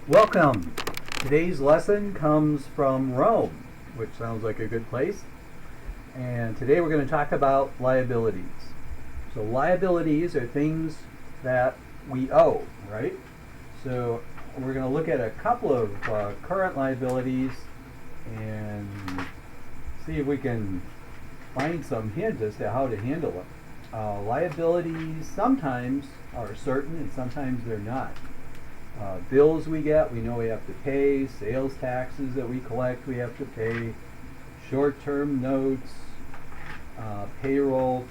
Welcome. Today's lesson comes from Rome, which sounds like a good place. And today we're going to talk about liabilities. So liabilities are things that we owe, right? So we're going to look at a couple of current liabilities and see if we can find some hint as to how to handle them. Liabilities sometimes are certain and sometimes they're not. Bills we get, we know we have to pay. Sales taxes that we collect, we have to pay. Short-term notes, payroll,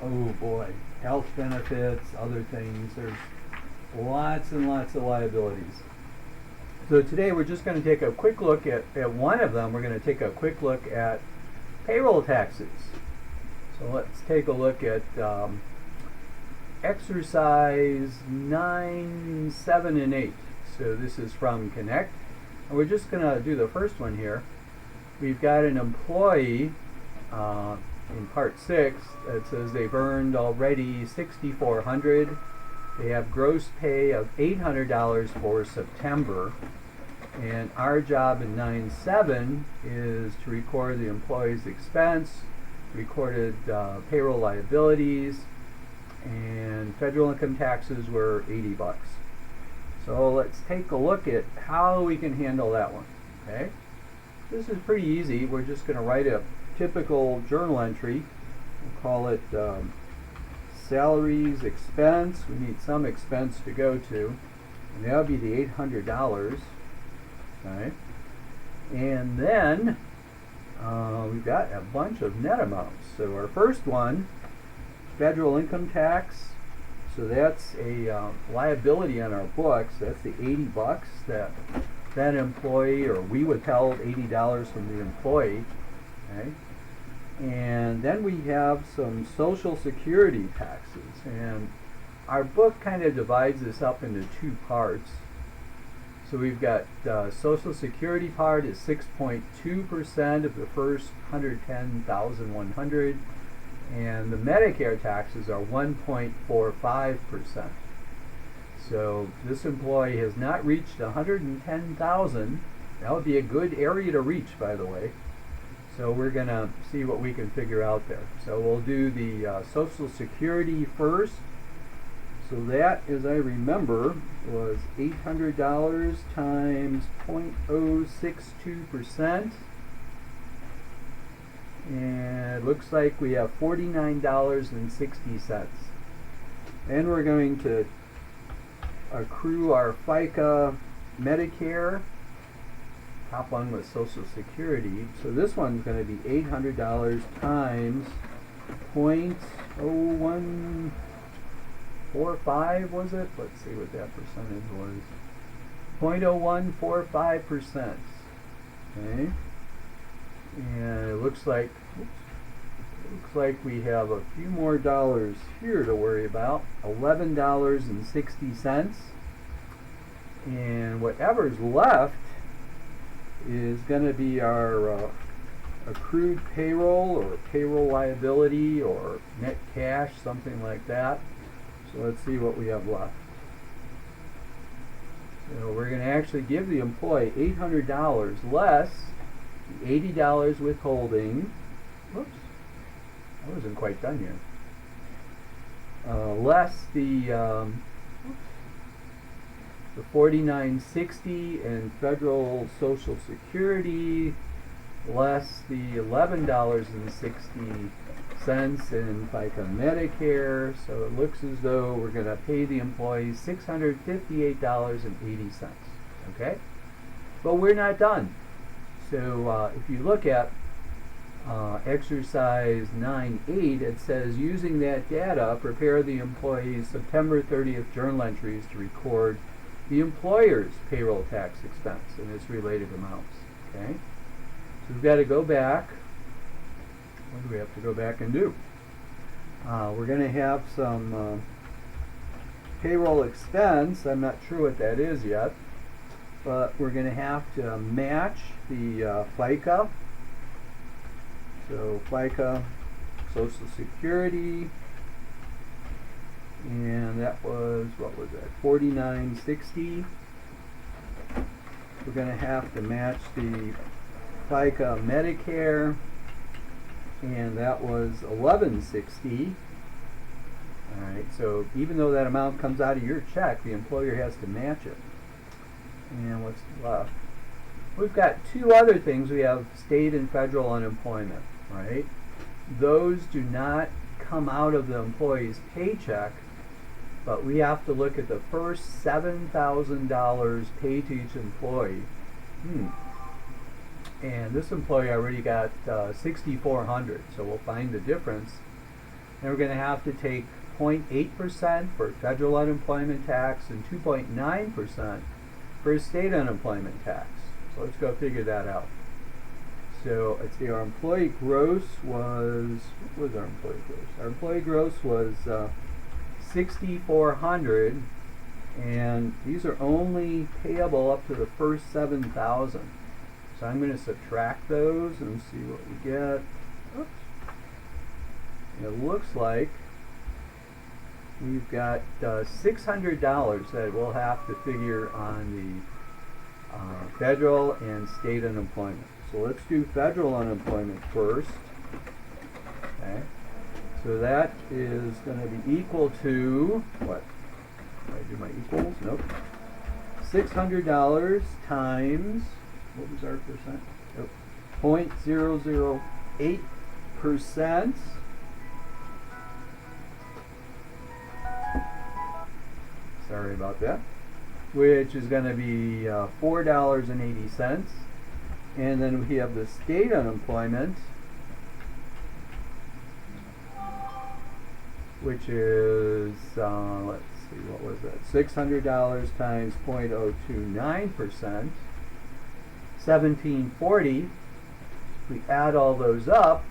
oh boy, health benefits, other things. There's lots and lots of liabilities. So today we're just going to take a quick look at one of them. We're going to take a quick look at payroll taxes. So let's take a look at exercise 9, 7, and 8. So this is from Connect. And we're just going to do the first one here. We've got an employee in part 6 that says they've earned already $6,400. They have gross pay of $800 for September. And our job in 9.7 is to record the employee's expense, recorded payroll liabilities, and federal income taxes were $80. So let's take a look at how we can handle that one. Okay, this is pretty easy. We're just going to write a typical journal entry. We'll call it salaries expense. We need some expense to go to, and that would be the $800. Okay, and then we've got a bunch of net amounts. So our first one, federal income tax. So that's a liability on our books. That's the $80 that employee, or we withheld $80 from the employee. Okay, and then we have some Social Security taxes, and our book kind of divides this up into two parts. So we've got Social Security part is 6.2% of the first $110,100, and the Medicare taxes are 1.45%. So this employee has not reached $110,000. That would be a good area to reach, by the way. So we're going to see what we can figure out there. So we'll do the Social Security first. So that, as I remember, was $800 times 0.062%. And it looks like we have $49.60. And we're going to accrue our FICA Medicare. Top one was Social Security. So this one's going to be $800 times 0.0145, was it? Let's see what that percentage was. 0.0145%. Okay. And it looks like we have a few more dollars here to worry about. $11.60. And whatever's left is going to be our accrued payroll or payroll liability or net cash, something like that. So let's see what we have left. So we're going to actually give the employee $800 less the $80 withholding. Whoops, I wasn't quite done here. Less the $49.60 in federal Social Security, less the $11.60 in FICA Medicare. So it looks as though we're going to pay the employees $658.80. Okay, but we're not done. So if you look at exercise 9.8, it says, using that data, prepare the employee's September 30th journal entries to record the employer's payroll tax expense and its related amounts. Okay, so we've got to go back. What do we have to go back and do? We're going to have some payroll expense. I'm not sure what that is yet, but we're going to have to match the FICA. So FICA, Social Security, and that was, what was that, $49.60. we're going to have to match the FICA Medicare, and that was $11.60. Alright, so even though that amount comes out of your check, the employer has to match it. And what's left? We've got two other things. We have state and federal unemployment, right? Those do not come out of the employee's paycheck, but we have to look at the first $7,000 paid to each employee. And this employee already got $6,400, so we'll find the difference. And we're going to have to take 0.8% for federal unemployment tax and 2.9% for state unemployment tax. So let's go figure that out. So let's see, our employee gross was, what was our employee gross? Our employee gross was $6,400, and these are only payable up to the first 7,000. So I'm going to subtract those and see what we get. Oops. It looks like we've got $600 that we'll have to figure on the federal and state unemployment. So let's do federal unemployment first. Okay. So that is going to be equal to, what? Did I do my equals? Nope. $600 times, what was our percent? Nope. 0.008%. Sorry about that. Which is going to be $4.80. And then we have the state unemployment, which is, let's see, what was that? $600 times 0.029%, $1,740. If we add all those up,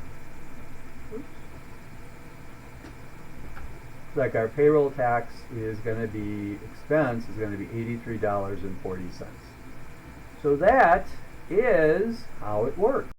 like our payroll tax is going to be, expense is going to be $83.40. So that is how it works.